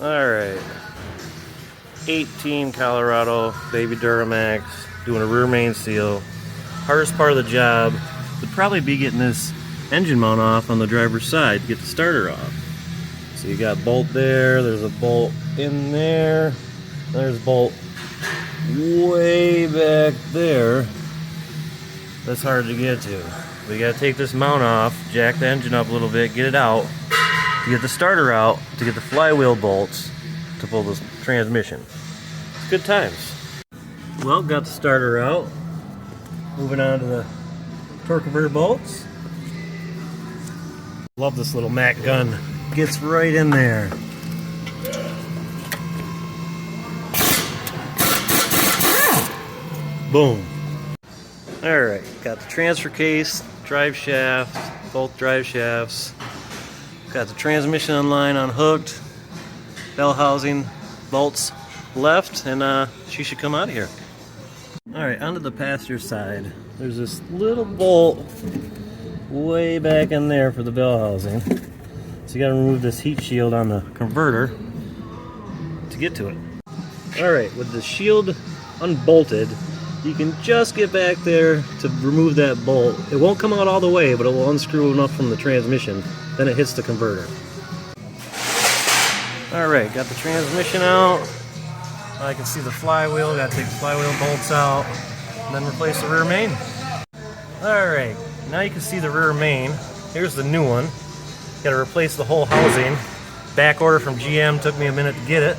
Alright. 18 Colorado Baby Duramax doing a rear main seal. Hardest part of the job would probably be getting this engine mount off on the driver's side to get the starter off. So you got bolt there, there's a bolt in there, there's a bolt way back there. That's hard to get to. We gotta take this mount off, jack the engine up a little bit, get it out, to get the starter out, to get the flywheel bolts to pull this transmission. It's good times. Well, got the starter out. Moving on to the torque converter bolts. Love this little Mac gun. Gets right in there. Boom. Alright, got the transfer case, drive shaft, both drive shafts. Got the transmission line unhooked, bell housing, bolts left, and she should come out of here. Alright, onto the passenger side. There's this little bolt way back in there for the bell housing. So you gotta remove this heat shield on the converter to get to it. Alright, with the shield unbolted, you can just get back there to remove that bolt. It won't come out all the way, but it will unscrew enough from the transmission. Then it hits the converter. Alright, got the transmission out. I can see the flywheel. Gotta take the flywheel bolts out, and then replace the rear main. Alright, now you can see the rear main. Here's the new one. Gotta replace the whole housing. Back order from GM, took me a minute to get it.